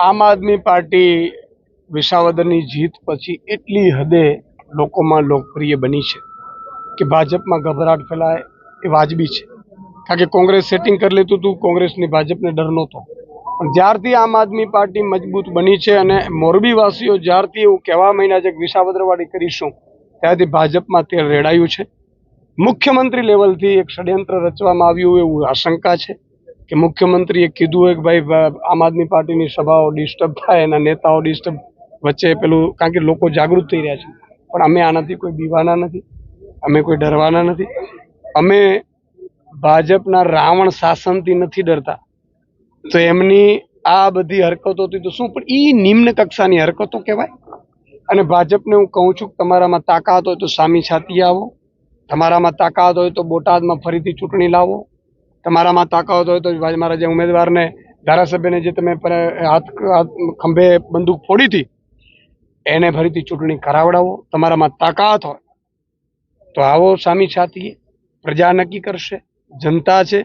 આમ આદમી પાર્ટી વિસાવદરની જીત પછી એટલી હદે લોકોમાં લોકપ્રિય બની છે કે ભાજપમાં ગભરાટ ફેલાય એ વાજબી છે. કારણ કે કોંગ્રેસ સેટિંગ કરી લેતું હતું, કોંગ્રેસની ભાજપને ડર નહોતો. પણ જ્યારથી આમ આદમી પાર્ટી મજબૂત બની છે અને મોરબીવાસીઓ જ્યારથી એવું કહેવા માંડ્યા છે કે વિસાવદરવાળી કરીશું, ત્યારથી ભાજપમાં તેલ રેડાયું છે. મુખ્યમંત્રી લેવલથી એક ષડયંત્ર રચવામાં આવ્યું એવું આશંકા છે કે મુખ્યમંત્રીએ કીધું હોય કે ભાઈ આમ આદમી પાર્ટીની સભાઓ ડિસ્ટર્બ થાય, એના નેતાઓ ડિસ્ટર્બ વચ્ચે પેલું, કારણ કે લોકો જાગૃત થઈ રહ્યા છે. પણ અમે આનાથી કોઈ બીવાના નથી, અમે કોઈ ડરવાના નથી. અમે ભાજપના રાવણ શાસનથી નથી ડરતા. તો એમની આ બધી હરકતોથી તો શું, પણ એ નિમ્ન કક્ષાની હરકતો કહેવાય. અને ભાજપને હું કહું છું કે તમારામાં તાકાત હોય તો સામી છાતી આવો, તમારામાં તાકાત હોય તો બોટાદમાં ફરીથી ચૂંટણી લાવો, તમારામાં તાકાત હોય તો મારા જે ઉમેદવારને, ધારાસભ્યને જે તમે હાથ ખંભે બંદૂક ફોડી હતી એને ફરીથી ચૂંટણી કરાવડાવો. તમારામાં તાકાત હોય તો આવો સામી છાતીએ. પ્રજા નક્કી કરશે, જનતા છે.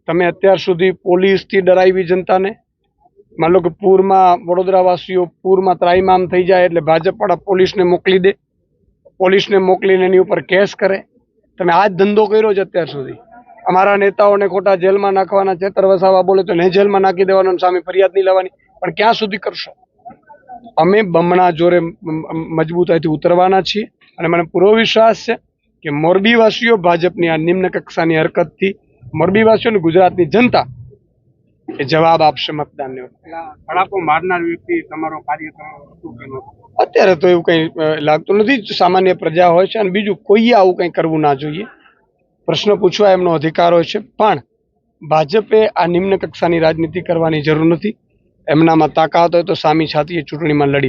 તમે અત્યાર સુધી પોલીસથી ડરાવી જનતાને. માન લો કે પૂરમાં વડોદરાવાસીઓ પૂરમાં ત્રાઈમામ થઈ જાય એટલે ભાજપવાળા પોલીસને મોકલી દે, પોલીસને મોકલીને એની ઉપર કેસ કરે. તમે આ જ ધંધો કર્યો છે અત્યાર સુધી. અમારા નેતાઓને ખોટા જેલમાં નાખવાના, ચેતર વસાવા બોલે તો એને જેલમાં નાખી દેવાનો, સામે ફરિયાદ નહીં લેવાની. પણ ક્યાં સુધી કરશો? અમે બમણા જોરે મજબૂતાઈથી ઉતરવાના છીએ અને મને પૂરો વિશ્વાસ છે કે મોરબીવાસીઓ ભાજપની આ નિમ્ન કક્ષાની હરકતથી મોરબીવાસીઓ અને ગુજરાતની જનતા એ જવાબ આપશે મતદાનને. ધડાકો મારનાર વ્યક્તિ તમારો કાર્યકર અત્યારે તો એવું કંઈ લાગતું નથી. સામાન્ય પ્રજા હોય છે અને બીજું કોઈએ આવું કંઈ કરવું ના જોઈએ. પ્રશ્ન પૂછવા એમનો અધિકાર હોય છે, પણ ભાજપે આ નિમ્ન કક્ષાની રાજનીતિ કરવાની જરૂર નથી. એમનામાં તાકાત હોય તો સામી છાતીએ ચૂંટણીમાં લડી